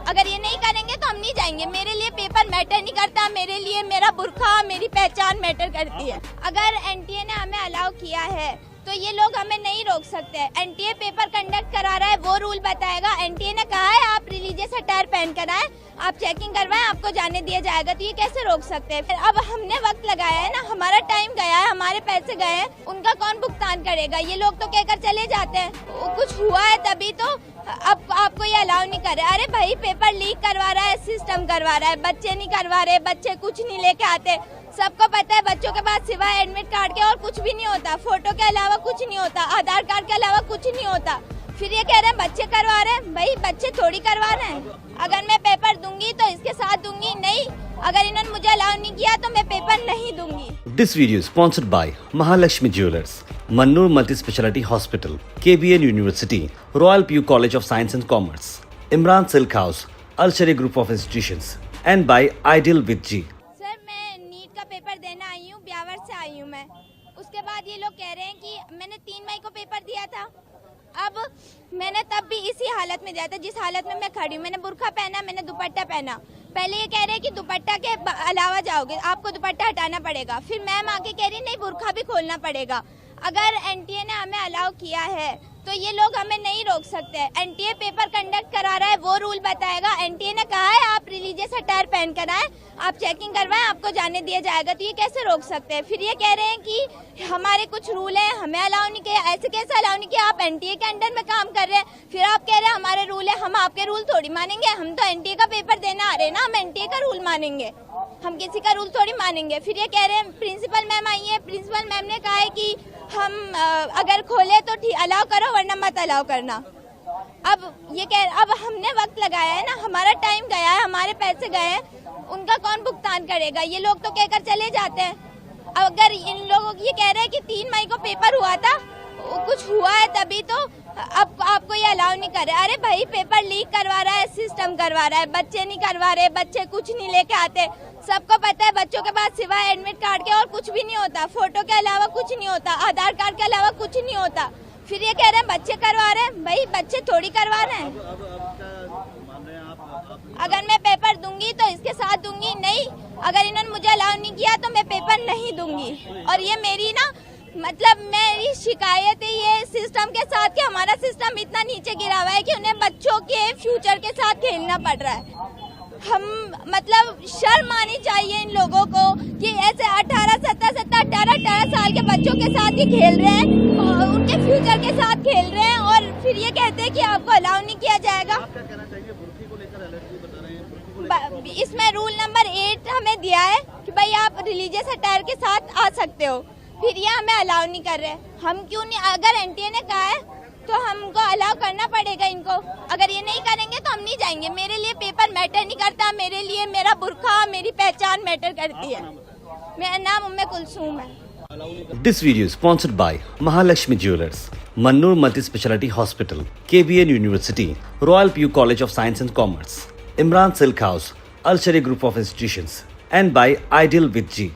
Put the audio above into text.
अगर ये नहीं करेंगे तो हम नहीं जाएंगे। मेरे लिए पेपर मैटर नहीं करता, मेरे लिए मेरा बुर्का, मेरी पहचान मैटर करती है। अगर एनटीए ने हमें अलाउ किया है तो ये लोग हमें नहीं रोक सकते। एनटीए पेपर कंडक्ट करा रहा है, वो रूल बताएगा। एनटीए ने कहा है आप रिलीजियस अटायर पहन कर आए, आप चेकिंग करवाएं, आपको जाने दिया जाएगा, तो ये कैसे रोक सकते हैं? अब हमने वक्त लगाया है ना, हमारा टाइम गया है, हमारे पैसे गए हैं, उनका कौन भुगतान करेगा? ये लोग तो कहकर चले जाते हैं कुछ हुआ है तभी तो अब आपको ये अलाउ नहीं कर रहे। अरे भाई, पेपर लीक करवा रहा है, सिस्टम करवा रहा है, बच्चे नहीं करवा रहे, बच्चे कुछ नहीं लेके आते। सबको पता है बच्चों के पास सिवाय एडमिट कार्ड के और कुछ भी नहीं होता, फोटो के अलावा कुछ नहीं होता, आधार कार्ड के अलावा कुछ नहीं होता। फिर ये कह रहे हैं बच्चे करवा रहे हैं, भाई बच्चे थोड़ी करवा रहे हैं। अगर मैं पेपर दूंगी तो इसके साथ दूंगी, नहीं अगर इन्होंने मुझे अलाउ नहीं किया तो मैं पेपर नहीं दूंगी। This video is sponsored by Mahalakshmi Jewelers, Mannur Multi-Speciality Hospital, KBN University, Royal PU College of Science and Commerce, Imran Silk House, Al Sharia Group of Institutions, and by Ideal with G. Sir, मैं NEET का paper देना आई हूँ, ब्यावर से आई हूँ मैं। उसके बाद ये लोग कह रहे हैं कि मैंने 3 मई को पेपर दिया था। अब मैंने तब भी इसी हालत में दिया था जिस हालत में मैं खड़ी हूँ। मैंने बुर्का पहना, मैंने दुपट्टा पहना। पहले ये कह रहे हैं कि दुपट्टा के अलावा जाओगे, आपको दुपट्टा हटाना पड़ेगा। फिर मैम आके कह रही नहीं, बुर्का भी खोलना पड़ेगा। अगर एनटीए ने हमें अलाउ किया है तो ये लोग हमें नहीं रोक सकते। एनटीए पेपर कंडक्ट करा रहा है, वो रूल बताएगा। एनटीए ने कहा है आप रिलीजियस अटायर पहन कर आए, आप चेकिंग करवाएं, आपको जाने दिया जाएगा, तो ये कैसे रोक सकते हैं? फिर ये कह रहे हैं कि हमारे कुछ रूल है, हमें अलाउ नहीं किया। ऐसे कैसे अलाउ नहीं किया? आप एनटीए के अंडर में काम कर रहे हैं, फिर आप कह रहे हैं हमारे रूल है, हम आपके रूल थोड़ी मानेंगे। हम तो एनटीए का पेपर देने आ रहे हैं ना, हम एनटीए का रूल मानेंगे, हम किसी का रूल थोड़ी मानेंगे। फिर ये कह रहे हैं प्रिंसिपल मैम आई है, प्रिंसिपल मैम ने कहा है कि हम अगर खोले तो ठीक अलाउ करो, वरना मत अलाउ करना। अब हमने वक्त लगाया है ना, हमारा टाइम गया है, हमारे पैसे गए हैं, उनका कौन भुगतान करेगा? ये लोग तो कहकर चले जाते हैं। अगर इन लोगों ये कह रहे हैं कि 3 मई को पेपर हुआ था, कुछ हुआ है तभी तो अब आपको ये अलाउ नहीं कर रहे। अरे भाई, पेपर लीक करवा रहा है, सिस्टम करवा रहा है, बच्चे नहीं करवा रहे, बच्चे कुछ नहीं लेके आते। सबको पता है बच्चों के पास सिवाय एडमिट कार्ड के और कुछ भी नहीं होता, फोटो के अलावा कुछ नहीं होता, आधार कार्ड के अलावा कुछ नहीं होता। फिर ये कह रहे हैं बच्चे करवा रहे हैं, भाई बच्चे थोड़ी करवा रहे हैं। अगर मैं पेपर दूंगी तो इसके साथ दूंगी, नहीं अगर इन्होंने मुझे अलाउ नहीं किया तो मैं पेपर नहीं दूंगी। और ये मेरी ना मेरी शिकायत है ये सिस्टम के साथ कि हमारा सिस्टम इतना नीचे गिरा हुआ है कि उन्हें बच्चों के फ्यूचर के साथ खेलना पड़ रहा है। हम शर्म आनी चाहिए इन लोगों को कि ऐसे 18 साल के बच्चों के साथ ही खेल रहे हैं और उनके फ्यूचर के साथ खेल रहे हैं, और फिर ये कहते हैं कि आपको अलाउ नहीं किया जाएगा। इसमें रूल नंबर 8 हमें दिया है कि भाई आप रिलीजियस अटायर के साथ आ सकते हो, फिर ये हमें अलाउ नहीं कर रहे। हम क्यों नहीं? अगर एनटीए ने कहा है तो हमको अलाउ करना पड़ेगा इनको। अगर ये नहीं करेंगे तो हम नहीं जाएंगे। मेरे लिए पेपर मैटर नहीं करता, मेरे लिए मेरा बुर्का, मेरी पहचान मैटर करती है। मेरा नाम उम्मे कुलसूम है। This video is sponsored by Mahalakshmi Jewelers, Mannur Multi-Speciality Hospital, KBN University, Royal PU College of Science and Commerce, Imran Silk House, Al Sharia Group of Institutions, and by Ideal with G.